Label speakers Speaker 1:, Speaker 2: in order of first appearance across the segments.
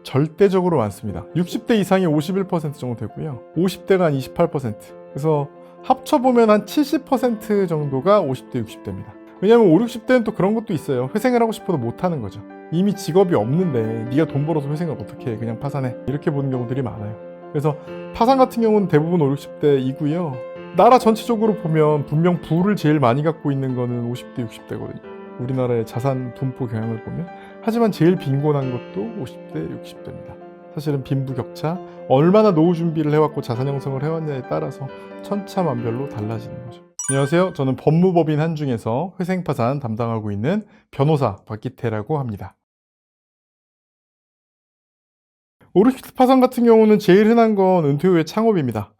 Speaker 1: 절대적으로 많습니다. 60대 이상이 51% 정도 되고요. 50대가 한 28%. 그래서 합쳐보면 한 70% 정도가 50대, 60대입니다. 왜냐면 5, 60대는 또 그런 것도 있어요. 회생을 하고 싶어도 못하는 거죠. 이미 직업이 없는데 네가 돈 벌어서 회생을 어떻게 해, 그냥 파산해, 이렇게 보는 경우들이 많아요. 그래서 파산 같은 경우는 대부분 5, 60대이고요. 나라 전체적으로 보면 분명 부를 제일 많이 갖고 있는 거는 50대, 60대거든요. 우리나라의 자산 분포 경향을 보면. 하지만 제일 빈곤한 것도 50대, 60대입니다. 사실은 빈부격차, 얼마나 노후 준비를 해왔고 자산 형성을 해왔냐에 따라서 천차만별로 달라지는 거죠. 안녕하세요. 저는 법무법인 한중에서 회생파산 담당하고 있는 변호사 박기태라고 합니다. 5, 60대 파산 같은 경우는 제일 흔한 건 은퇴 후의 창업입니다.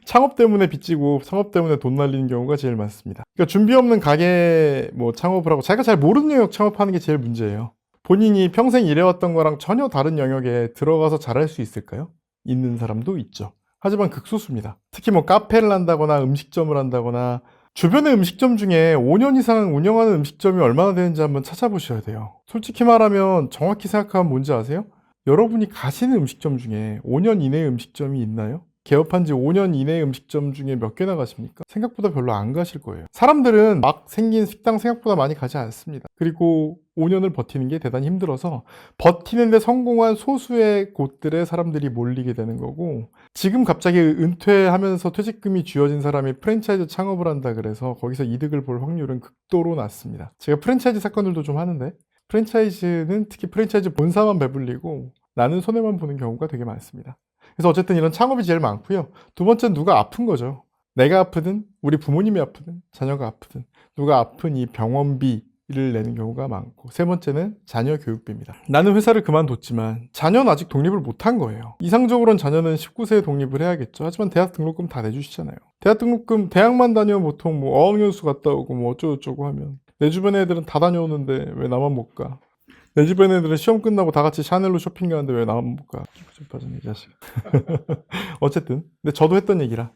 Speaker 1: 창업 때문에 빚지고 창업 때문에 돈 날리는 경우가 제일 많습니다. 그러니까 준비 없는 가게 창업을 하고 자기가 잘 모르는 영역 창업하는 게 제일 문제예요. 본인이 평생 일해왔던 거랑 전혀 다른 영역에 들어가서 잘할 수 있을까요? 있는 사람도 있죠. 하지만 극소수입니다. 특히 카페를 한다거나 음식점을 한다거나 주변의 음식점 중에 5년 이상 운영하는 음식점이 얼마나 되는지 한번 찾아보셔야 돼요. 솔직히 말하면 정확히 생각하면 뭔지 아세요? 여러분이 가시는 음식점 중에 5년 이내의 음식점이 있나요? 개업한 지 5년 이내의 음식점 중에 몇 개나 가십니까? 생각보다 별로 안 가실 거예요. 사람들은 막 생긴 식당 생각보다 많이 가지 않습니다. 그리고 5년을 버티는 게 대단히 힘들어서 버티는데 성공한 소수의 곳들에 사람들이 몰리게 되는 거고, 지금 갑자기 은퇴하면서 퇴직금이 쥐어진 사람이 프랜차이즈 창업을 한다 그래서 거기서 이득을 볼 확률은 극도로 낮습니다. 제가 프랜차이즈 사건들도 좀 하는데, 프랜차이즈는 특히 프랜차이즈 본사만 배불리고 나는 손해만 보는 경우가 되게 많습니다. 그래서 어쨌든 이런 창업이 제일 많고요. 두 번째는 누가 아픈 거죠. 내가 아프든 우리 부모님이 아프든 자녀가 아프든 누가 아픈 이 병원비를 내는 경우가 많고, 세 번째는 자녀 교육비입니다. 나는 회사를 그만뒀지만 자녀는 아직 독립을 못한 거예요. 이상적으로는 자녀는 19세에 독립을 해야겠죠. 하지만 대학 등록금 다 내주시잖아요. 대학 등록금, 대학만 다니면 보통 어학연수 갔다 오고 어쩌고저쩌고 하면, 내 주변 애들은 다 다녀오는데 왜 나만 못 가? 내 주변 애들은 시험 끝나고 다 같이 샤넬로 쇼핑 가는데 왜 나만 못 가? 기분 좀 빠졌네, 이 자식. 어쨌든, 근데 저도 했던 얘기라,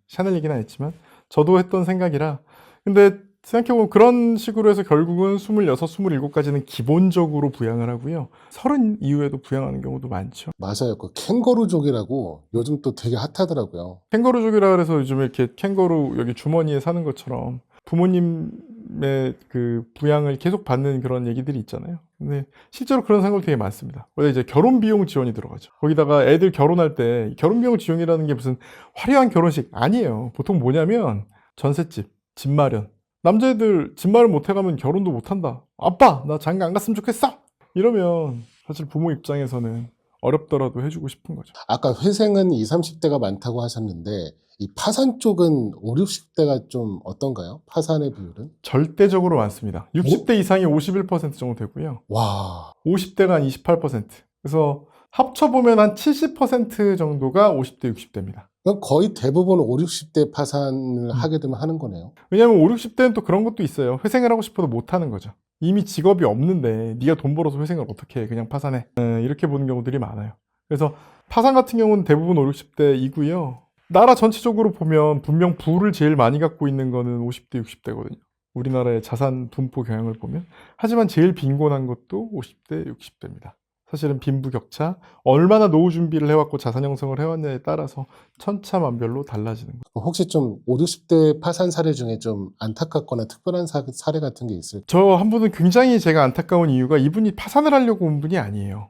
Speaker 1: 샤넬 얘기는 안 했지만, 저도 했던 생각이라. 근데 생각해보면 그런 식으로 해서 결국은 26, 27까지는 기본적으로 부양을 하고요. 30 이후에도 부양하는 경우도 많죠.
Speaker 2: 맞아요. 그 캥거루족이라고 요즘 또 되게 핫하더라고요.
Speaker 1: 캥거루족이라 그래서 요즘에 이렇게 캥거루 여기 주머니에 사는 것처럼 부모님의 그 부양을 계속 받는 그런 얘기들이 있잖아요. 근데 실제로 그런 상황도 되게 많습니다. 원래 이제 결혼 비용 지원이 들어가죠. 거기다가 애들 결혼할 때 결혼 비용 지원이라는 게 무슨 화려한 결혼식 아니에요. 보통 뭐냐면 전셋집, 집 마련. 남자애들 집 마련 못 해가면 결혼도 못 한다. 아빠, 나 장가 안 갔으면 좋겠어! 이러면 사실 부모 입장에서는 어렵더라도 해주고 싶은 거죠.
Speaker 2: 아까 회생은 20, 30대가 많다고 하셨는데 이 파산 쪽은 5, 60대가 좀 어떤가요? 파산의 비율은?
Speaker 1: 절대적으로 많습니다. 60대 이상이 51% 정도 되고요.
Speaker 2: 와,
Speaker 1: 50대가 한 28%. 그래서 합쳐보면 한 70% 정도가 50대, 60대입니다.
Speaker 2: 그럼 거의 대부분 5, 60대 파산을 하게 되면 하는 거네요.
Speaker 1: 왜냐면 5, 60대는 또 그런 것도 있어요. 회생을 하고 싶어도 못하는 거죠. 이미 직업이 없는데 네가 돈 벌어서 회생을 어떻게 해, 그냥 파산해, 이렇게 보는 경우들이 많아요. 그래서 파산 같은 경우는 대부분 5, 60대이고요. 나라 전체적으로 보면 분명 부를 제일 많이 갖고 있는 거는 50대, 60대거든요. 우리나라의 자산 분포 경향을 보면. 하지만 제일 빈곤한 것도 50대, 60대입니다. 사실은 빈부격차, 얼마나 노후 준비를 해왔고 자산 형성을 해왔냐에 따라서 천차만별로 달라지는 거죠.
Speaker 2: 혹시 좀 5, 60대 파산 사례 중에 좀 안타깝거나 특별한 사례 같은 게 있을까요?
Speaker 1: 저 한 분은 굉장히 제가 안타까운 이유가, 이분이 파산을 하려고 온 분이 아니에요.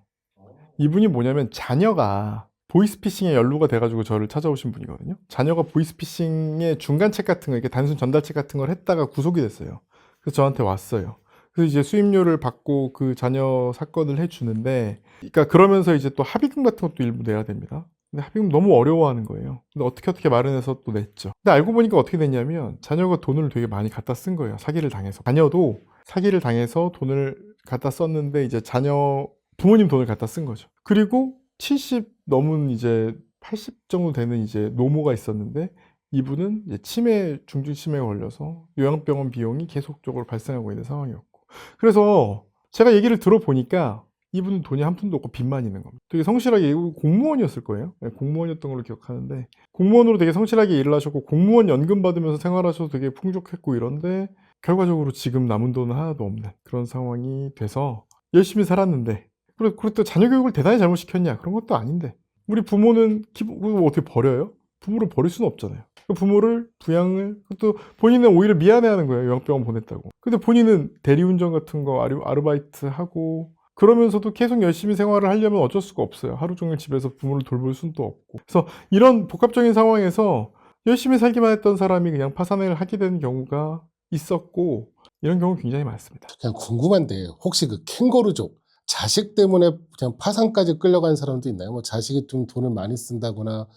Speaker 1: 이분이 뭐냐면 자녀가 보이스피싱에 연루가 돼가지고 저를 찾아오신 분이거든요. 자녀가 보이스피싱의 중간책 같은 거, 이렇게 단순 전달책 같은 걸 했다가 구속이 됐어요. 그래서 저한테 왔어요. 그래서 이제 수임료를 받고 그 자녀 사건을 해주는데, 그러니까 그러면서 이제 또 합의금 같은 것도 일부 내야 됩니다. 근데 합의금 너무 어려워하는 거예요. 근데 어떻게 마련해서 또 냈죠. 근데 알고 보니까 어떻게 됐냐면 자녀가 돈을 되게 많이 갖다 쓴 거예요. 사기를 당해서. 자녀도 사기를 당해서 돈을 갖다 썼는데 이제 자녀 부모님 돈을 갖다 쓴 거죠. 그리고 70 넘은 이제 80 정도 되는 이제 노모가 있었는데, 이분은 이제 중증 치매에 걸려서 요양병원 비용이 계속적으로 발생하고 있는 상황이었고, 그래서 제가 얘기를 들어보니까 이분은 돈이 한 푼도 없고 빚만 있는 겁니다. 되게 성실하게, 공무원이었을 거예요. 공무원이었던 걸로 기억하는데, 공무원으로 되게 성실하게 일을 하셨고 공무원 연금 받으면서 생활하셔도 되게 풍족했고 이런데, 결과적으로 지금 남은 돈은 하나도 없는 그런 상황이 돼서 열심히 살았는데, 그리고 자녀 교육을 대단히 잘못시켰냐? 그런 것도 아닌데. 우리 부모는 그거 어떻게 버려요? 부모를 버릴 수는 없잖아요. 부모를 부양을, 또 본인은 오히려 미안해하는 거예요. 요양병원 보냈다고. 근데 본인은 대리운전 같은 거 아르바이트 하고 그러면서도 계속 열심히 생활을 하려면 어쩔 수가 없어요. 하루 종일 집에서 부모를 돌볼 수는 또 없고. 그래서 이런 복합적인 상황에서 열심히 살기만 했던 사람이 그냥 파산을 하게 되는 경우가 있었고, 이런 경우 굉장히 많습니다.
Speaker 2: 그냥 궁금한데 혹시 그 캥거루족 자식 때문에 그냥 파산까지 끌려간 사람도 있나요? 뭐 자식이 좀 돈을 많이 쓴다거나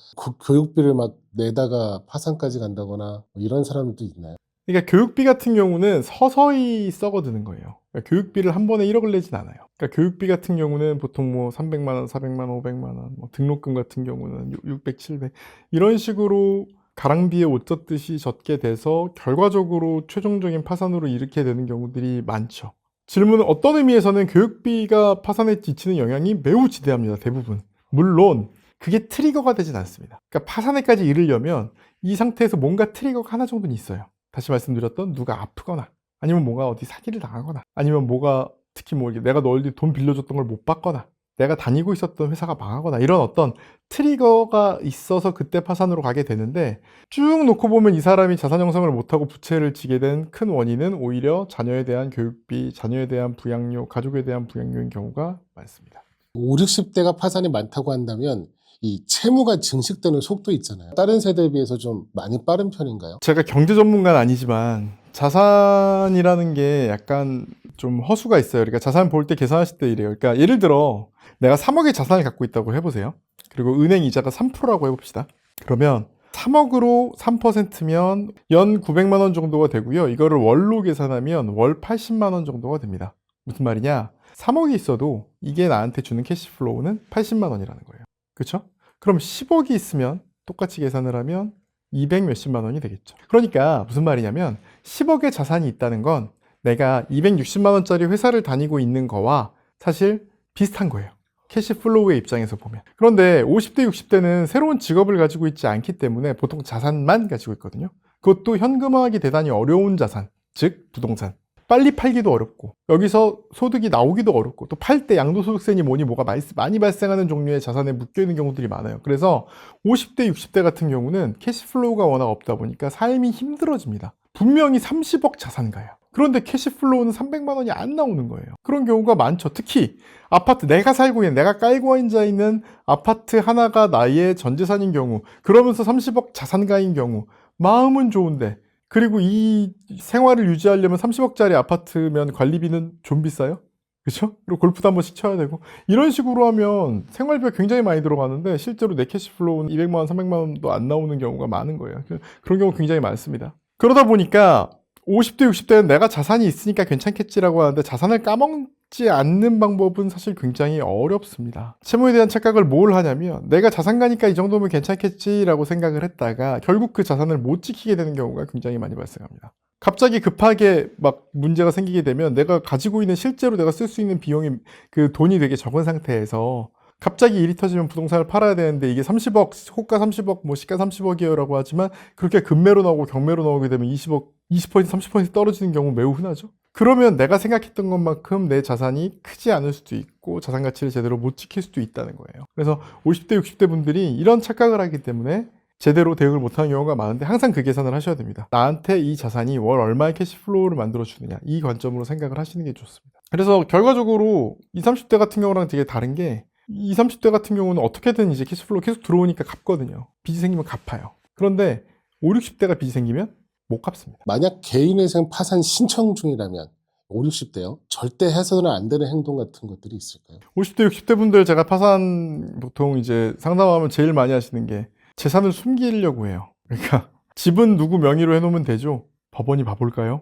Speaker 2: 교육비를 막 내다가 파산까지 간다거나 뭐 이런 사람도 있나요?
Speaker 1: 그러니까 교육비 같은 경우는 서서히 썩어드는 거예요. 그러니까 교육비를 한 번에 1억을 내진 않아요. 그러니까 교육비 같은 경우는 보통 뭐 300만 원, 400만 원, 500만 원, 뭐 등록금 같은 경우는 600, 700 이런 식으로 가랑비에 옷 젖듯이 젖게 돼서 결과적으로 최종적인 파산으로 일으키게 되는 경우들이 많죠. 질문은 어떤 의미에서는 교육비가 파산에 끼치는 영향이 매우 지대합니다. 대부분. 물론 그게 트리거가 되진 않습니다. 그러니까 파산에까지 이르려면 이 상태에서 뭔가 트리거가 하나 정도는 있어요. 다시 말씀드렸던 누가 아프거나 아니면 뭐가 어디 사기를 당하거나 아니면 뭐가 특히 뭐 내가 너희들 돈 빌려줬던 걸 못 받거나 내가 다니고 있었던 회사가 망하거나 이런 어떤 트리거가 있어서 그때 파산으로 가게 되는데, 쭉 놓고 보면 이 사람이 자산 형성을 못하고 부채를 지게 된 큰 원인은 오히려 자녀에 대한 교육비, 자녀에 대한 부양료, 가족에 대한 부양료인 경우가 많습니다.
Speaker 2: 5, 60대가 파산이 많다고 한다면 이 채무가 증식되는 속도 있잖아요. 다른 세대에 비해서 좀 많이 빠른 편인가요?
Speaker 1: 제가 경제 전문가는 아니지만 자산이라는 게 약간 좀 허수가 있어요. 그러니까 자산 볼 때 계산하실 때 이래요. 그러니까 예를 들어 내가 3억의 자산을 갖고 있다고 해보세요. 그리고 은행 이자가 3%라고 해봅시다. 그러면 3억으로 3%면 연 900만 원 정도가 되고요. 이거를 월로 계산하면 월 80만 원 정도가 됩니다. 무슨 말이냐? 3억이 있어도 이게 나한테 주는 캐시플로우는 80만 원이라는 거예요. 그렇죠? 그럼 10억이 있으면 똑같이 계산을 하면 200 몇십만 원이 되겠죠. 그러니까 무슨 말이냐면 10억의 자산이 있다는 건 내가 260만 원짜리 회사를 다니고 있는 거와 사실 비슷한 거예요. 캐시플로우의 입장에서 보면. 그런데 50대, 60대는 새로운 직업을 가지고 있지 않기 때문에 보통 자산만 가지고 있거든요. 그것도 현금화하기 대단히 어려운 자산, 즉 부동산. 빨리 팔기도 어렵고 여기서 소득이 나오기도 어렵고 또 팔 때 양도소득세니 뭐니 뭐가 많이 발생하는 종류의 자산에 묶여있는 경우들이 많아요. 그래서 50대, 60대 같은 경우는 캐시플로우가 워낙 없다 보니까 삶이 힘들어집니다. 분명히 30억 자산가예요. 그런데 캐시플로우는 300만 원이 안 나오는 거예요. 그런 경우가 많죠. 특히 아파트, 내가 살고 있는, 내가 깔고 앉아 있는 아파트 하나가 나의 전 재산인 경우, 그러면서 30억 자산가인 경우, 마음은 좋은데, 그리고 이 생활을 유지하려면 30억짜리 아파트면 관리비는 좀 비싸요? 그렇죠? 그리고 골프도 한 번씩 쳐야 되고 이런 식으로 하면 생활비가 굉장히 많이 들어가는데 실제로 내 캐시플로우는 200만 원, 300만 원도 안 나오는 경우가 많은 거예요. 그런 경우 굉장히 많습니다. 그러다 보니까 50대, 60대는 내가 자산이 있으니까 괜찮겠지라고 하는데 자산을 까먹지 않는 방법은 사실 굉장히 어렵습니다. 채무에 대한 착각을 뭘 하냐면 내가 자산가니까 이 정도면 괜찮겠지라고 생각을 했다가 결국 그 자산을 못 지키게 되는 경우가 굉장히 많이 발생합니다. 갑자기 급하게 막 문제가 생기게 되면 내가 가지고 있는 실제로 내가 쓸 수 있는 비용이 그 돈이 되게 적은 상태에서 갑자기 일이 터지면 부동산을 팔아야 되는데 이게 30억, 호가 30억, 뭐 시가 30억이에요 라고 하지만 그렇게 급매로 나오고 경매로 나오게 되면 20억, 20%, 30% 떨어지는 경우 매우 흔하죠. 그러면 내가 생각했던 것만큼 내 자산이 크지 않을 수도 있고 자산 가치를 제대로 못 지킬 수도 있다는 거예요. 그래서 50대, 60대 분들이 이런 착각을 하기 때문에 제대로 대응을 못하는 경우가 많은데 항상 그 계산을 하셔야 됩니다. 나한테 이 자산이 월 얼마의 캐시플로우를 만들어주느냐 이 관점으로 생각을 하시는 게 좋습니다. 그래서 결과적으로 20, 30대 같은 경우랑 되게 다른 게 20, 30대 같은 경우는 어떻게든 이제 캐시플로우 계속 들어오니까 갚거든요. 빚이 생기면 갚아요. 그런데 5, 60대가 빚이 생기면 못 갚습니다.
Speaker 2: 만약 개인회생 파산 신청 중이라면 5, 60대요? 절대 해서는 안 되는 행동 같은 것들이 있을까요?
Speaker 1: 50대, 60대 분들 제가 파산 보통 이제 상담하면 제일 많이 하시는 게 재산을 숨기려고 해요. 그러니까 집은 누구 명의로 해놓으면 되죠. 법원이 봐볼까요?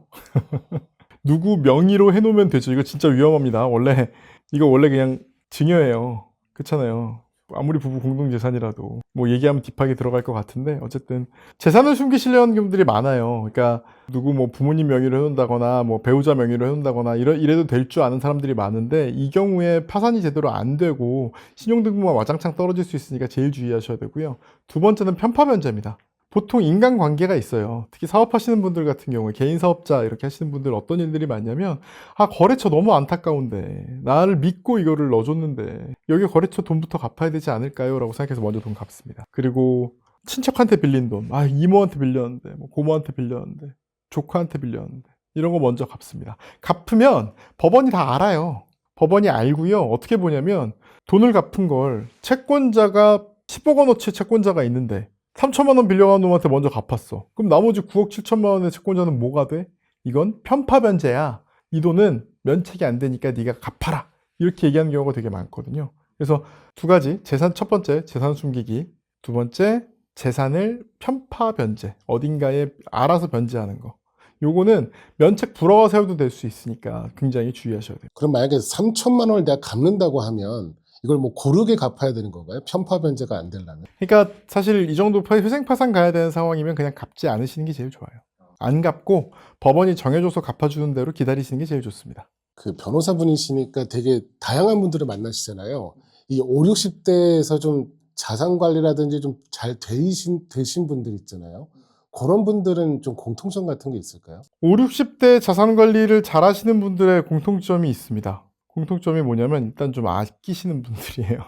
Speaker 1: 누구 명의로 해놓으면 되죠. 이거 진짜 위험합니다. 이거 원래 그냥 증여예요. 그렇잖아요. 아무리 부부 공동재산이라도 뭐 얘기하면 딥하게 들어갈 것 같은데 어쨌든 재산을 숨기시려는 분들이 많아요. 그러니까 누구 뭐 부모님 명의로 해놓는다거나 뭐 배우자 명의로 해놓는다거나 이래도 될 줄 아는 사람들이 많은데 이 경우에 파산이 제대로 안 되고 신용등급만 와장창 떨어질 수 있으니까 제일 주의하셔야 되고요. 두 번째는 편파면제입니다. 보통 인간관계가 있어요. 특히 사업하시는 분들 같은 경우에 개인 사업자 이렇게 하시는 분들 어떤 일들이 많냐면 거래처 너무 안타까운데 나를 믿고 이거를 넣어줬는데 여기 거래처 돈부터 갚아야 되지 않을까요? 라고 생각해서 먼저 돈 갚습니다. 그리고 친척한테 빌린 돈, 이모한테 빌렸는데 뭐 고모한테 빌렸는데 조카한테 빌렸는데 이런 거 먼저 갚습니다. 갚으면 법원이 다 알아요. 법원이 알고요. 어떻게 보냐면 돈을 갚은 걸 채권자가 10억 원어치 채권자가 있는데 3천만 원 빌려간 놈한테 먼저 갚았어. 그럼 나머지 9억 7천만 원의 채권자는 뭐가 돼? 이건 편파변제야. 이 돈은 면책이 안 되니까 네가 갚아라. 이렇게 얘기하는 경우가 되게 많거든요. 그래서 두 가지, 첫 번째 재산 숨기기, 두 번째 재산을 편파변제, 어딘가에 알아서 변제하는 거. 요거는 면책 불허가 세워도 될 수 있으니까 굉장히 주의하셔야 돼요.
Speaker 2: 그럼 만약에 3천만 원을 내가 갚는다고 하면 이걸 뭐 고르게 갚아야 되는 건가요? 편파변제가 안 되려면?
Speaker 1: 그러니까 사실 이 정도 회생파산 가야 되는 상황이면 그냥 갚지 않으시는 게 제일 좋아요. 안 갚고 법원이 정해줘서 갚아주는 대로 기다리시는 게 제일 좋습니다.
Speaker 2: 그 변호사분이시니까 되게 다양한 분들을 만나시잖아요. 이 5, 60대에서 좀 자산 관리라든지 좀 잘 되신 분들 있잖아요. 그런 분들은 좀 공통점 같은 게 있을까요?
Speaker 1: 5, 60대 자산 관리를 잘 하시는 분들의 공통점이 있습니다. 공통점이 뭐냐면 일단 좀 아끼시는 분들이에요.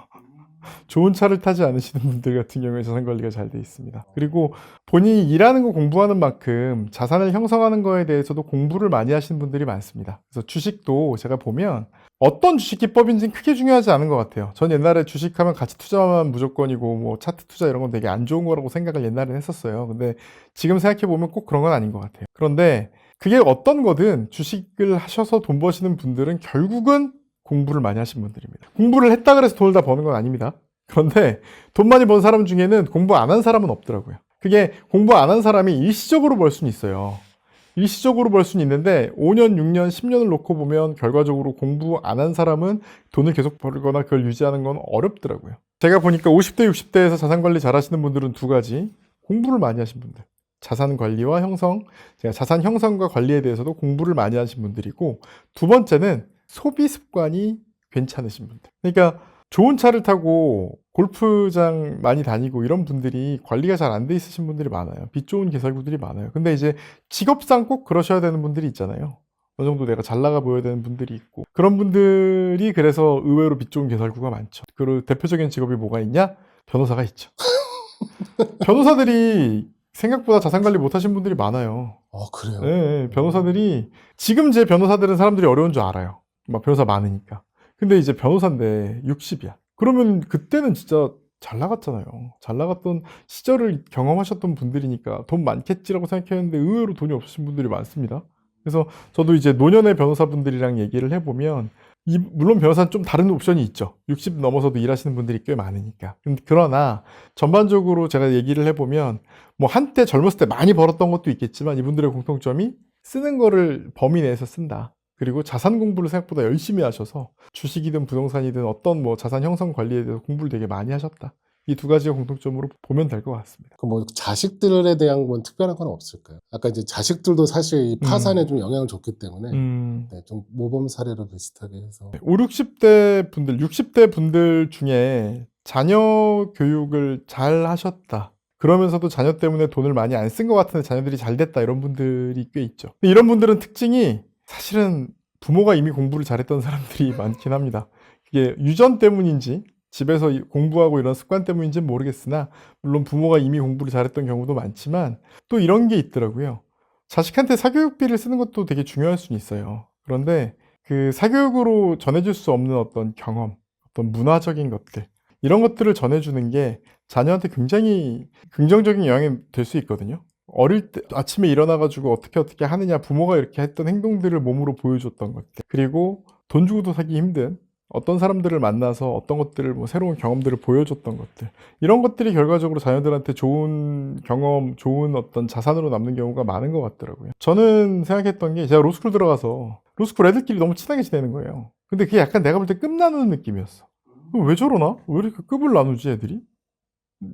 Speaker 1: 좋은 차를 타지 않으시는 분들 같은 경우에 자산 관리가 잘 돼 있습니다. 그리고 본인이 일하는 거 공부하는 만큼 자산을 형성하는 거에 대해서도 공부를 많이 하시는 분들이 많습니다. 그래서 주식도 제가 보면 어떤 주식 기법인지는 크게 중요하지 않은 것 같아요. 전 옛날에 주식하면 가치 투자만 무조건이고 뭐 차트 투자 이런 건 되게 안 좋은 거라고 생각을 옛날엔 했었어요. 근데 지금 생각해 보면 꼭 그런 건 아닌 것 같아요. 그런데 그게 어떤 거든 주식을 하셔서 돈 버시는 분들은 결국은 공부를 많이 하신 분들입니다. 공부를 했다 그래서 돈을 다 버는 건 아닙니다. 그런데 돈 많이 번 사람 중에는 공부 안 한 사람은 없더라고요. 그게 공부 안 한 사람이 일시적으로 벌 수는 있어요. 일시적으로 벌 수는 있는데 5년, 6년, 10년을 놓고 보면 결과적으로 공부 안 한 사람은 돈을 계속 벌거나 그걸 유지하는 건 어렵더라고요. 제가 보니까 50대, 60대에서 자산 관리 잘 하시는 분들은 두 가지. 공부를 많이 하신 분들. 자산 관리와 형성, 제가 자산 형성과 관리에 대해서도 공부를 많이 하신 분들이고, 두 번째는 소비 습관이 괜찮으신 분들. 그러니까 좋은 차를 타고 골프장 많이 다니고 이런 분들이 관리가 잘 안 돼 있으신 분들이 많아요. 빚 좋은 개살구들이 많아요. 근데 이제 직업상 꼭 그러셔야 되는 분들이 있잖아요. 어느 정도 내가 잘 나가 보여야 되는 분들이 있고, 그런 분들이 그래서 의외로 빚 좋은 개살구가 많죠. 그리고 대표적인 직업이 뭐가 있냐? 변호사가 있죠. 변호사들이 생각보다 자산 관리 못 하신 분들이 많아요.
Speaker 2: 그래요?
Speaker 1: 네, 변호사들이 지금 제 변호사들은 사람들이 어려운 줄 알아요. 막 변호사 많으니까. 근데 이제 변호사인데 60이야. 그러면 그때는 진짜 잘 나갔잖아요. 잘 나갔던 시절을 경험하셨던 분들이니까 돈 많겠지라고 생각했는데 의외로 돈이 없으신 분들이 많습니다. 그래서 저도 이제 노년의 변호사분들이랑 얘기를 해보면 물론 변호사는 좀 다른 옵션이 있죠. 60 넘어서도 일하시는 분들이 꽤 많으니까. 그러나 전반적으로 제가 얘기를 해보면 뭐 한때 젊었을 때 많이 벌었던 것도 있겠지만 이분들의 공통점이 쓰는 거를 범위 내에서 쓴다. 그리고 자산 공부를 생각보다 열심히 하셔서 주식이든 부동산이든 어떤 뭐 자산 형성 관리에 대해서 공부를 되게 많이 하셨다. 이 두 가지가 공통점으로 보면 될 것 같습니다.
Speaker 2: 그럼 뭐 자식들에 대한 건 특별한 건 없을까요? 아까 이제 자식들도 사실 이 파산에 좀 영향을 줬기 때문에 네, 좀 모범 사례로 비슷하게 해서
Speaker 1: 5, 60대 분들, 60대 분들 중에 자녀 교육을 잘 하셨다. 그러면서도 자녀 때문에 돈을 많이 안 쓴 것 같은데 자녀들이 잘 됐다. 이런 분들이 꽤 있죠. 이런 분들은 특징이 사실은 부모가 이미 공부를 잘했던 사람들이 많긴 합니다. 그게 유전 때문인지 집에서 공부하고 이런 습관 때문인지는 모르겠으나 물론 부모가 이미 공부를 잘했던 경우도 많지만 또 이런 게 있더라고요. 자식한테 사교육비를 쓰는 것도 되게 중요할 수는 있어요. 그런데 그 사교육으로 전해줄 수 없는 어떤 경험, 어떤 문화적인 것들 이런 것들을 전해주는 게 자녀한테 굉장히 긍정적인 영향이 될 수 있거든요. 어릴 때 아침에 일어나가지고 어떻게 하느냐, 부모가 이렇게 했던 행동들을 몸으로 보여줬던 것들, 그리고 돈 주고도 사기 힘든 어떤 사람들을 만나서 어떤 것들을 뭐 새로운 경험들을 보여줬던 것들, 이런 것들이 결과적으로 자녀들한테 좋은 경험, 좋은 어떤 자산으로 남는 경우가 많은 것 같더라고요. 저는 생각했던 게 제가 로스쿨 들어가서 로스쿨 애들끼리 너무 친하게 지내는 거예요. 근데 그게 약간 내가 볼 때 급 나누는 느낌이었어. 왜 저러나? 왜 이렇게 급을 나누지 애들이?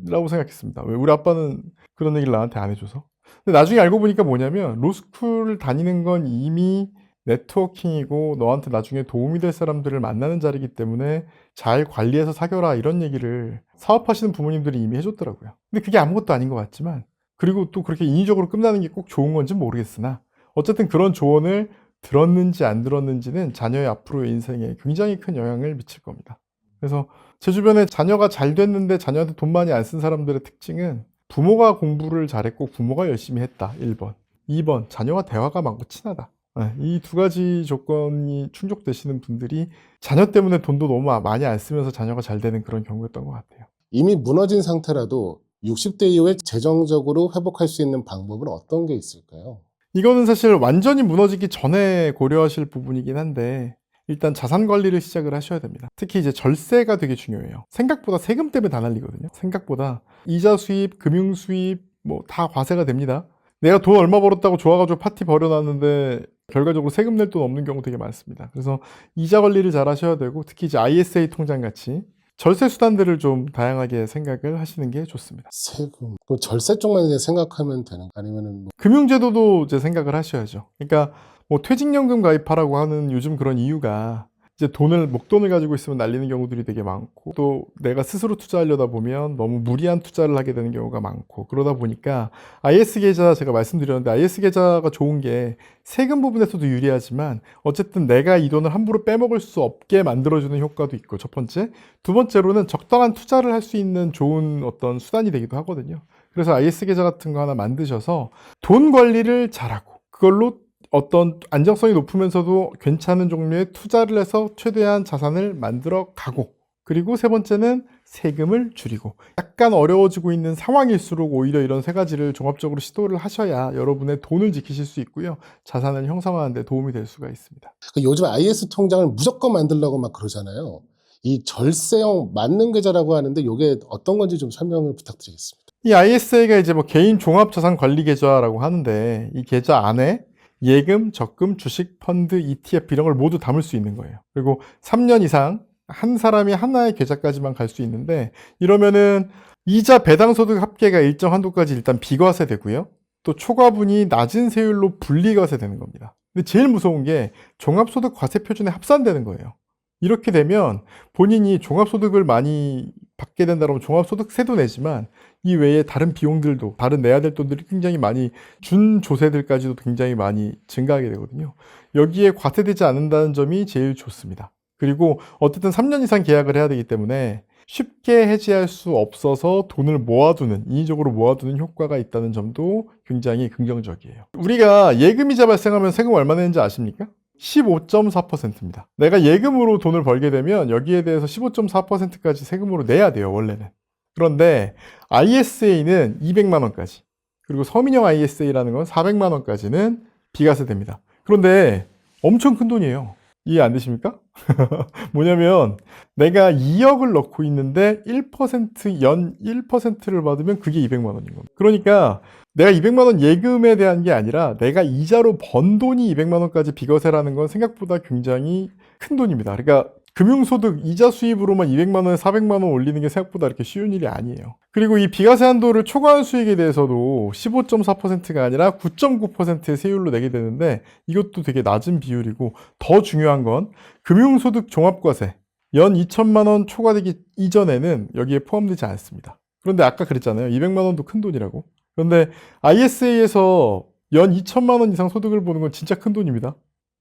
Speaker 1: 라고 생각했습니다. 왜 우리 아빠는 그런 얘기를 나한테 안 해줘서. 근데 나중에 알고 보니까 뭐냐면 로스쿨 다니는 건 이미 네트워킹이고 너한테 나중에 도움이 될 사람들을 만나는 자리이기 때문에 잘 관리해서 사겨라 이런 얘기를 사업하시는 부모님들이 이미 해줬더라고요. 근데 그게 아무것도 아닌 것 같지만 그리고 또 그렇게 인위적으로 끝나는 게 꼭 좋은 건지 모르겠으나 어쨌든 그런 조언을 들었는지 안 들었는지는 자녀의 앞으로의 인생에 굉장히 큰 영향을 미칠 겁니다. 그래서 제 주변에 자녀가 잘 됐는데 자녀한테 돈 많이 안 쓴 사람들의 특징은 부모가 공부를 잘했고 부모가 열심히 했다. 1번. 2번. 자녀와 대화가 많고 친하다. 이 두 가지 조건이 충족되시는 분들이 자녀 때문에 돈도 너무 많이 안 쓰면서 자녀가 잘 되는 그런 경우였던 것 같아요.
Speaker 2: 이미 무너진 상태라도 60대 이후에 재정적으로 회복할 수 있는 방법은 어떤 게 있을까요?
Speaker 1: 이거는 사실 완전히 무너지기 전에 고려하실 부분이긴 한데 일단 자산 관리를 시작을 하셔야 됩니다. 특히 이제 절세가 되게 중요해요. 생각보다 세금 때문에 다 날리거든요. 생각보다 이자 수입, 금융 수입 뭐 다 과세가 됩니다. 내가 돈 얼마 벌었다고 좋아가지고 파티 벌여놨는데 결과적으로 세금 낼 돈 없는 경우 되게 많습니다. 그래서 이자 관리를 잘 하셔야 되고 특히 이제 ISA 통장 같이 절세 수단들을 좀 다양하게 생각을 하시는 게 좋습니다.
Speaker 2: 세금. 그럼 절세 쪽만 이제 생각하면 되는 거 아니면은 뭐
Speaker 1: 금융제도도 이제 생각을 하셔야죠. 그러니까 뭐 퇴직연금 가입하라고 하는 요즘 그런 이유가 이제 목돈을 가지고 있으면 날리는 경우들이 되게 많고 또 내가 스스로 투자하려다 보면 너무 무리한 투자를 하게 되는 경우가 많고 그러다 보니까 IS 계좌 제가 말씀드렸는데 IS 계좌가 좋은 게 세금 부분에서도 유리하지만 어쨌든 내가 이 돈을 함부로 빼먹을 수 없게 만들어주는 효과도 있고 첫 번째. 두 번째로는 적당한 투자를 할 수 있는 좋은 어떤 수단이 되기도 하거든요. 그래서 IS 계좌 같은 거 하나 만드셔서 돈 관리를 잘하고 그걸로 어떤 안정성이 높으면서도 괜찮은 종류의 투자를 해서 최대한 자산을 만들어 가고 그리고 세 번째는 세금을 줄이고 약간 어려워지고 있는 상황일수록 오히려 이런 세 가지를 종합적으로 시도를 하셔야 여러분의 돈을 지키실 수 있고요. 자산을 형성하는 데 도움이 될 수가 있습니다.
Speaker 2: 요즘 IS 통장을 무조건 만들려고 막 그러잖아요. 이 절세형 만능 계좌라고 하는데 이게 어떤 건지 좀 설명을 부탁드리겠습니다.
Speaker 1: 이 ISA가 이제 뭐 개인 종합자산관리계좌라고 하는데 이 계좌 안에 예금, 적금, 주식, 펀드, ETF 이런 걸 모두 담을 수 있는 거예요. 그리고 3년 이상 한 사람이 하나의 계좌까지만 갈 수 있는데 이러면은 이자 배당 소득 합계가 일정 한도까지 일단 비과세 되고요. 또 초과분이 낮은 세율로 분리과세 되는 겁니다. 근데 제일 무서운 게 종합소득 과세 표준에 합산되는 거예요. 이렇게 되면 본인이 종합소득을 많이 받게 된다면 종합소득세도 내지만 이 외에 다른 비용들도 다른 내야 될 돈들이 굉장히 많이 준조세들까지도 굉장히 많이 증가하게 되거든요. 여기에 과세되지 않는다는 점이 제일 좋습니다. 그리고 어쨌든 3년 이상 계약을 해야 되기 때문에 쉽게 해지할 수 없어서 돈을 모아두는 인위적으로 모아두는 효과가 있다는 점도 굉장히 긍정적이에요. 우리가 예금이자 발생하면 세금 얼마 내는지 아십니까? 15.4%입니다. 내가 예금으로 돈을 벌게 되면 여기에 대해서 15.4%까지 세금으로 내야 돼요, 원래는. 그런데 ISA는 200만 원까지, 그리고 서민형 ISA라는 건 400만 원까지는 비과세됩니다. 그런데 엄청 큰 돈이에요. 이해 안 되십니까? 뭐냐면 내가 2억을 넣고 있는데 1% 1%를 받으면 그게 200만 원인 겁니다. 그러니까 내가 200만 원 예금에 대한 게 아니라 내가 이자로 번 돈이 200만 원까지 비과세라는 건 생각보다 굉장히 큰 돈입니다. 그러니까 금융소득 이자 수입으로만 200만 원에 400만 원 올리는 게 생각보다 이렇게 쉬운 일이 아니에요. 그리고 이 비과세 한도를 초과한 수익에 대해서도 15.4%가 아니라 9.9%의 세율로 내게 되는데 이것도 되게 낮은 비율이고 더 중요한 건 금융소득 종합과세 연 2천만 원 초과되기 이전에는 여기에 포함되지 않습니다. 그런데 아까 그랬잖아요. 200만 원도 큰 돈이라고. 그런데 ISA에서 연 2천만 원 이상 소득을 보는 건 진짜 큰 돈입니다.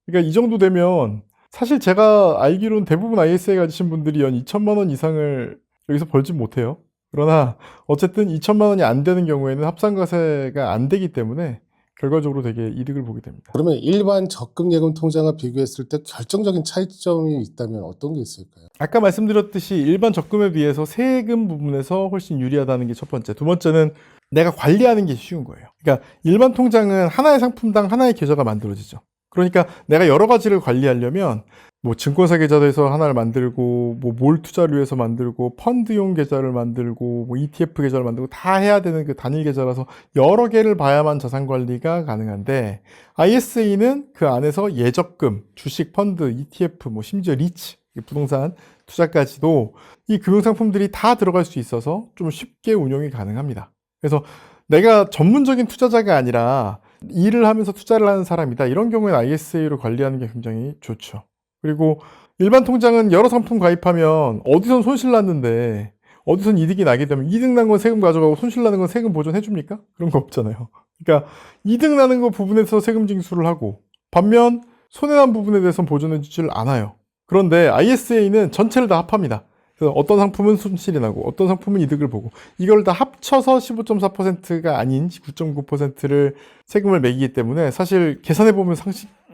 Speaker 1: 그러니까 이 정도 되면 사실 제가 알기로는 대부분 ISA 가지신 분들이 연 2천만 원 이상을 여기서 벌지 못해요. 그러나 어쨌든 2천만 원이 안 되는 경우에는 합산과세가 안 되기 때문에 결과적으로 되게 이득을 보게 됩니다.
Speaker 2: 그러면 일반 적금 예금 통장과 비교했을 때 결정적인 차이점이 있다면 어떤 게 있을까요?
Speaker 1: 아까 말씀드렸듯이 일반 적금에 비해서 세금 부분에서 훨씬 유리하다는 게 첫 번째. 두 번째는 내가 관리하는 게 쉬운 거예요. 그러니까 일반 통장은 하나의 상품당 하나의 계좌가 만들어지죠. 그러니까 내가 여러 가지를 관리하려면 뭐 증권사 계좌도 해서 하나를 만들고 뭐 몰 투자를 위해서 만들고 펀드용 계좌를 만들고 뭐 ETF 계좌를 만들고 다 해야 되는 그 단일 계좌라서 여러 개를 봐야만 자산 관리가 가능한데 ISA는 그 안에서 예적금, 주식, 펀드, ETF, 뭐 심지어 리츠, 부동산 투자까지도 이 금융상품들이 다 들어갈 수 있어서 좀 쉽게 운용이 가능합니다. 그래서 내가 전문적인 투자자가 아니라 일을 하면서 투자를 하는 사람이다. 이런 경우에는 ISA로 관리하는 게 굉장히 좋죠. 그리고 일반 통장은 여러 상품 가입하면 어디선 손실 났는데 어디선 이득이 나게 되면 이득 난 건 세금 가져가고 손실 나는 건 세금 보전해 줍니까? 그런 거 없잖아요. 그러니까 이득 나는 거 부분에서 세금 징수를 하고 반면 손해난 부분에 대해서는 보전해 주지를 않아요. 그런데 ISA는 전체를 다 합합니다. 그래서 어떤 상품은 손실이 나고 어떤 상품은 이득을 보고 이걸 다 합쳐서 15.4%가 아닌 9.9%를 세금을 매기기 때문에 사실 계산해보면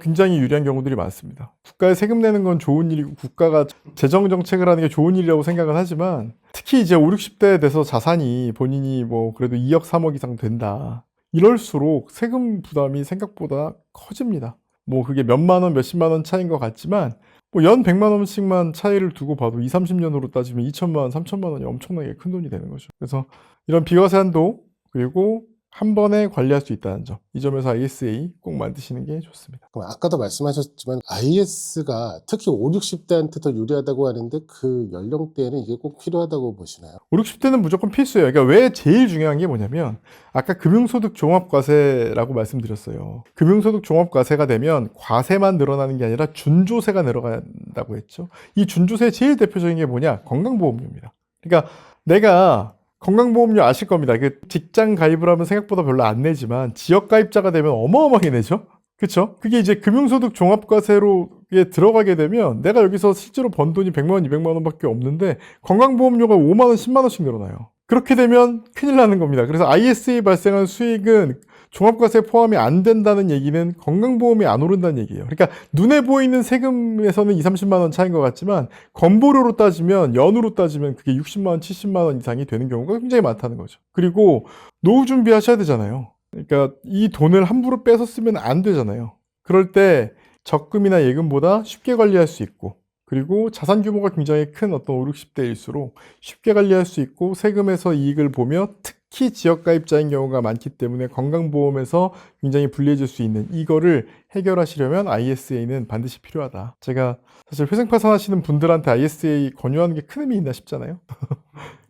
Speaker 1: 굉장히 유리한 경우들이 많습니다. 국가에 세금 내는 건 좋은 일이고 국가가 재정 정책을 하는 게 좋은 일이라고 생각은 하지만 특히 이제 5, 60대 돼서 자산이 본인이 뭐 그래도 2억, 3억 이상 된다. 이럴수록 세금 부담이 생각보다 커집니다. 뭐 그게 몇만 원, 몇십만 원 차이인 것 같지만 뭐 연 100만 원씩만 차이를 두고 봐도 2, 30년으로 따지면 2천만 원, 3천만 원이 엄청나게 큰 돈이 되는 거죠. 그래서 이런 비과세 한도 그리고 한 번에 관리할 수 있다는 점, 이 점에서 ISA 꼭 만드시는 게 좋습니다.
Speaker 2: 그럼 아까도 말씀하셨지만 IS가 특히 5, 60대한테 더 유리하다고 하는데 그 연령대에는 이게 꼭 필요하다고 보시나요?
Speaker 1: 5, 60대는 무조건 필수예요. 그러니까 왜 제일 중요한 게 뭐냐면 아까 금융소득 종합과세라고 말씀드렸어요. 금융소득 종합과세가 되면 과세만 늘어나는 게 아니라 준조세가 늘어간다고 했죠. 이 준조세의 제일 대표적인 게 뭐냐? 건강보험료입니다. 그러니까 내가 건강보험료 아실 겁니다. 그 직장 가입을 하면 생각보다 별로 안 내지만 지역 가입자가 되면 어마어마하게 내죠. 그렇죠? 그게 이제 금융소득 종합과세로 들어가게 되면 내가 여기서 실제로 번 돈이 100만 원, 200만 원밖에 없는데 건강보험료가 5만 원, 10만 원씩 늘어나요. 그렇게 되면 큰일 나는 겁니다. 그래서 ISA 발생한 수익은 종합과세 포함이 안 된다는 얘기는 건강보험이 안 오른다는 얘기예요. 그러니까 눈에 보이는 세금에서는 2, 30만 원 차이인 것 같지만 건보료로 따지면 연으로 따지면 그게 60만 원, 70만 원 이상이 되는 경우가 굉장히 많다는 거죠. 그리고 노후 준비하셔야 되잖아요. 그러니까 이 돈을 함부로 빼서 쓰면 안 되잖아요. 그럴 때 적금이나 예금보다 쉽게 관리할 수 있고 그리고 자산 규모가 굉장히 큰 어떤 5, 60대일수록 쉽게 관리할 수 있고 세금에서 이익을 보며 특히 지역가입자인 경우가 많기 때문에 건강보험에서 굉장히 불리해질 수 있는 이거를 해결하시려면 ISA는 반드시 필요하다. 제가 사실 회생파산하시는 분들한테 ISA 권유하는 게 큰 의미 있나 싶잖아요.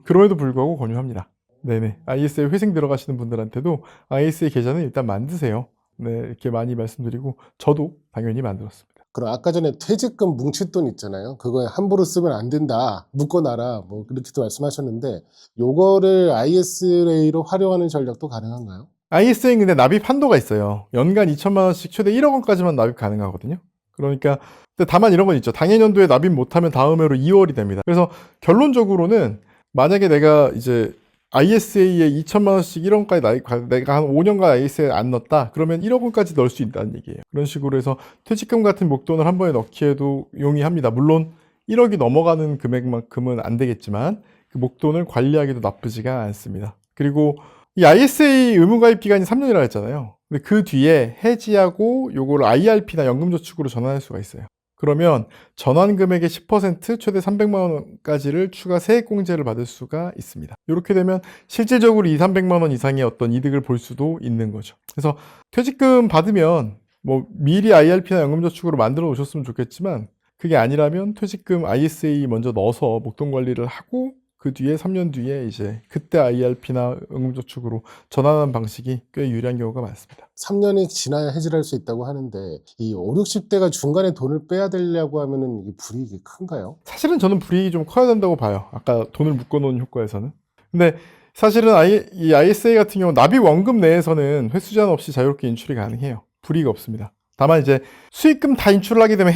Speaker 1: 그럼에도 불구하고 권유합니다. 네네. ISA 회생 들어가시는 분들한테도 ISA 계좌는 일단 만드세요. 네, 이렇게 많이 말씀드리고 저도 당연히 만들었습니다.
Speaker 2: 그럼 아까 전에 퇴직금 뭉칫돈 있잖아요. 그거 함부로 쓰면 안 된다. 묶어놔라. 뭐 그렇게도 말씀하셨는데 요거를 ISA로 활용하는 전략도 가능한가요?
Speaker 1: ISA는 근데 납입 한도가 있어요. 연간 2천만 원씩 최대 1억 원까지만 납입 가능하거든요. 그러니까 근데 다만 이런 건 있죠. 당해년도에 납입 못하면 다음 해로 2월이 됩니다. 그래서 결론적으로는 만약에 내가 이제 ISA에 2천만 원씩 1억까지 내가 한 5년간 ISA에 안 넣었다. 그러면 1억 원까지 넣을 수 있다는 얘기예요. 그런 식으로 해서 퇴직금 같은 목돈을 한 번에 넣기에도 용이합니다. 물론 1억이 넘어가는 금액만큼은 안 되겠지만 그 목돈을 관리하기도 나쁘지가 않습니다. 그리고 이 ISA 의무가입 기간이 3년이라 했잖아요. 근데 그 뒤에 해지하고 요거를 IRP나 연금저축으로 전환할 수가 있어요. 그러면 전환 금액의 10% 최대 300만 원까지를 추가 세액공제를 받을 수가 있습니다. 이렇게 되면 실질적으로 2, 300만 원 이상의 어떤 이득을 볼 수도 있는 거죠. 그래서 퇴직금 받으면 뭐 미리 IRP나 연금저축으로 만들어 놓으셨으면 좋겠지만 그게 아니라면 퇴직금 ISA 먼저 넣어서 목돈 관리를 하고 그 뒤에 3년 뒤에 이제 그때 IRP나 연금저축으로 전환하는 방식이 꽤 유리한 경우가 많습니다.
Speaker 2: 3년이 지나야 해지를 할 수 있다고 하는데 이 5, 60대가 중간에 돈을 빼야 되려고 하면은 이게 불이익이 큰가요?
Speaker 1: 사실은 저는 불이익이 좀 커야 된다고 봐요. 아까 돈을 묶어놓은 효과에서는. 근데 사실은 이 ISA 같은 경우 납입 원금 내에서는 횟수 제한 없이 자유롭게 인출이 가능해요. 불이익 없습니다. 다만 이제 수익금 다 인출을 하게 되면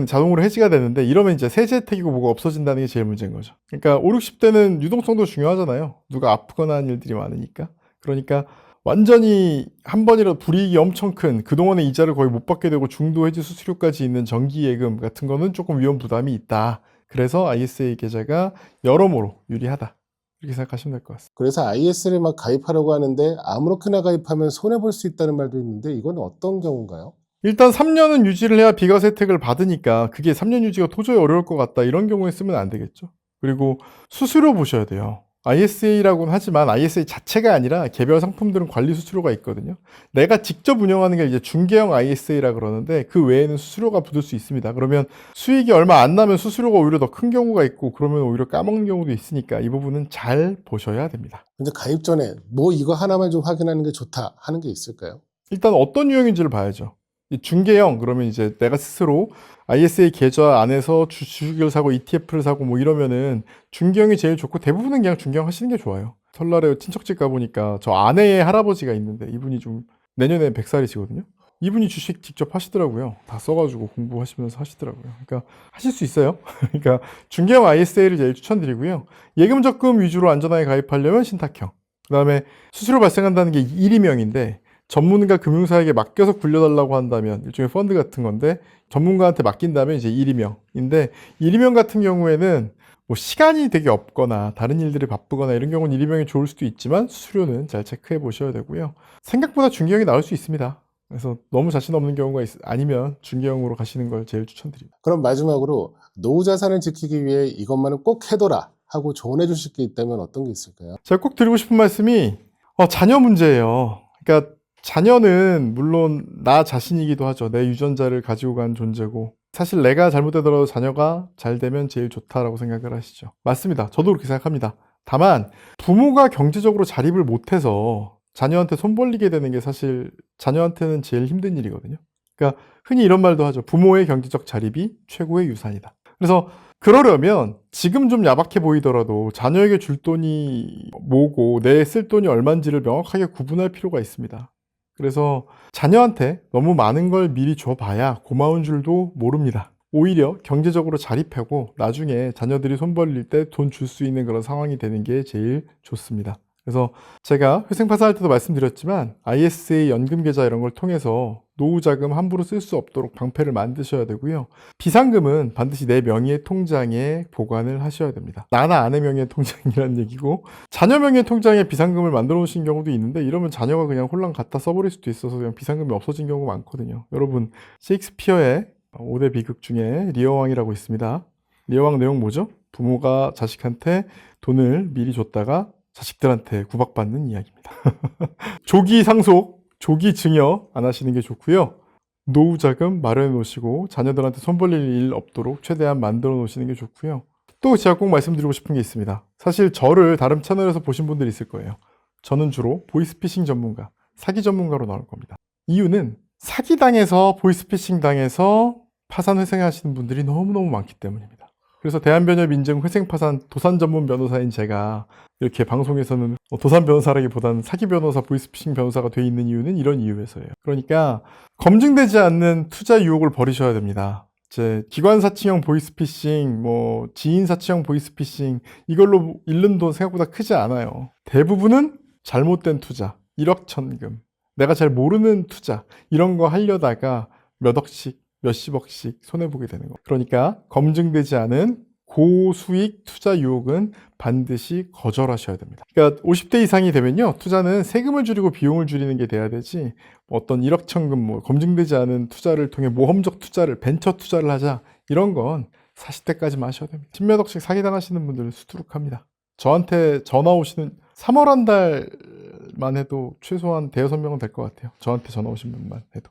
Speaker 1: 자동으로 해지가 되는데 이러면 이제 세제 혜택이고 뭐가 없어진다는 게 제일 문제인 거죠. 그러니까 5, 60대는 유동성도 중요하잖아요. 누가 아프거나 하는 일들이 많으니까. 그러니까 완전히 한 번이라도 불이익이 엄청 큰 그동안의 이자를 거의 못 받게 되고 중도 해지 수수료까지 있는 정기예금 같은 거는 조금 위험 부담이 있다. 그래서 ISA 계좌가 여러모로 유리하다. 이렇게 생각하시면 될 것 같습니다.
Speaker 2: 그래서 IS를 막 가입하려고 하는데 아무렇게나 가입하면 손해볼 수 있다는 말도 있는데 이건 어떤 경우인가요?
Speaker 1: 일단 3년은 유지를 해야 비과세 혜택을 받으니까 그게 3년 유지가 도저히 어려울 것 같다. 이런 경우에 쓰면 안 되겠죠. 그리고 수수료 보셔야 돼요. ISA라고는 하지만 ISA 자체가 아니라 개별 상품들은 관리 수수료가 있거든요. 내가 직접 운영하는 게 이제 중개형 ISA라 그러는데 그 외에는 수수료가 붙을 수 있습니다. 그러면 수익이 얼마 안 나면 수수료가 오히려 더 큰 경우가 있고 그러면 오히려 까먹는 경우도 있으니까 이 부분은 잘 보셔야 됩니다.
Speaker 2: 근데 가입 전에 뭐 이거 하나만 좀 확인하는 게 좋다 하는 게 있을까요?
Speaker 1: 일단 어떤 유형인지를 봐야죠. 이 중개형 그러면 이제 내가 스스로 ISA 계좌 안에서 주식을 사고 ETF를 사고 뭐 이러면은 중개형이 제일 좋고 대부분은 그냥 중개형 하시는 게 좋아요. 설날에 친척집 가보니까 저 아내의 할아버지가 있는데 이분이 좀 내년에 100살이시거든요. 이분이 주식 직접 하시더라고요. 다 써가지고 공부하시면서 하시더라고요. 그러니까 하실 수 있어요. 그러니까 중개형 ISA를 제일 추천드리고요. 예금 적금 위주로 안전하게 가입하려면 신탁형. 그 다음에 수수료 발생한다는 게 1임명인데 전문가 금융사에게 맡겨서 굴려달라고 한다면 일종의 펀드 같은 건데 전문가한테 맡긴다면 이제 1임명인데 1임명 같은 경우에는 뭐 시간이 되게 없거나 다른 일들이 바쁘거나 이런 경우는 1임명이 좋을 수도 있지만 수수료는 잘 체크해 보셔야 되고요. 생각보다 중개형이 나올 수 있습니다. 그래서 너무 자신 없는 경우가 아니면 중개형으로 가시는 걸 제일 추천드립니다.
Speaker 2: 그럼 마지막으로 노후 자산을 지키기 위해 이것만은 꼭 해둬라 하고 조언해 주실 게 있다면 어떤 게 있을까요?
Speaker 1: 제가 꼭 드리고 싶은 말씀이 자녀 문제예요. 그러니까 자녀는 물론 나 자신이기도 하죠. 내 유전자를 가지고 간 존재고 사실 내가 잘못되더라도 자녀가 잘 되면 제일 좋다라고 생각을 하시죠. 맞습니다. 저도 그렇게 생각합니다. 다만 부모가 경제적으로 자립을 못해서 자녀한테 손 벌리게 되는 게 사실 자녀한테는 제일 힘든 일이거든요. 그러니까 흔히 이런 말도 하죠. 부모의 경제적 자립이 최고의 유산이다. 그래서 그러려면 지금 좀 야박해 보이더라도 자녀에게 줄 돈이 뭐고 내 쓸 돈이 얼마인지를 명확하게 구분할 필요가 있습니다. 그래서 자녀한테 너무 많은 걸 미리 줘봐야 고마운 줄도 모릅니다. 오히려 경제적으로 자립하고 나중에 자녀들이 손 벌릴 때 돈 줄 수 있는 그런 상황이 되는 게 제일 좋습니다. 그래서 제가 회생파산할 때도 말씀드렸지만 ISA 연금 계좌 이런 걸 통해서 노후 자금 함부로 쓸 수 없도록 방패를 만드셔야 되고요. 비상금은 반드시 내 명의의 통장에 보관을 하셔야 됩니다. 나나 아내 명의의 통장이라는 얘기고 자녀 명의의 통장에 비상금을 만들어 놓으신 경우도 있는데 이러면 자녀가 그냥 홀랑 갖다 써버릴 수도 있어서 그냥 비상금이 없어진 경우가 많거든요. 여러분 셰익스피어의 5대 비극 중에 리어왕이라고 있습니다. 리어왕 내용 뭐죠? 부모가 자식한테 돈을 미리 줬다가 자식들한테 구박받는 이야기입니다. 조기 상속, 조기 증여 안 하시는 게 좋고요. 노후 자금 마련해 놓으시고 자녀들한테 손 벌릴 일 없도록 최대한 만들어 놓으시는 게 좋고요. 또 제가 꼭 말씀드리고 싶은 게 있습니다. 사실 저를 다른 채널에서 보신 분들이 있을 거예요. 저는 주로 보이스피싱 전문가, 사기 전문가로 나올 겁니다. 이유는 사기당해서 보이스피싱 당해서 파산 회생하시는 분들이 너무너무 많기 때문입니다. 그래서 대한변협 인증 회생파산 도산 전문 변호사인 제가 이렇게 방송에서는 도산 변호사라기보다는 사기 변호사, 보이스피싱 변호사가 돼 있는 이유는 이런 이유에서예요. 그러니까 검증되지 않는 투자 유혹을 버리셔야 됩니다. 이제 기관 사칭형 보이스피싱, 뭐 지인 사칭형 보이스피싱 이걸로 잃는 돈 생각보다 크지 않아요. 대부분은 잘못된 투자, 일확천금, 내가 잘 모르는 투자 이런 거 하려다가 몇 억씩 몇십억씩 손해보게 되는 거. 그러니까 검증되지 않은 고수익 투자 유혹은 반드시 거절하셔야 됩니다. 그러니까 50대 이상이 되면요. 투자는 세금을 줄이고 비용을 줄이는 게 돼야 되지 어떤 일확천금 뭐 검증되지 않은 투자를 통해 모험적 투자를 벤처 투자를 하자 이런 건 40대까지만 하셔야 됩니다. 10몇 억씩 사기당하시는 분들은 수두룩합니다. 저한테 전화 오시는 3월 한 달만 해도 최소한 대여섯 명은 될 것 같아요. 저한테 전화 오신 분만 해도.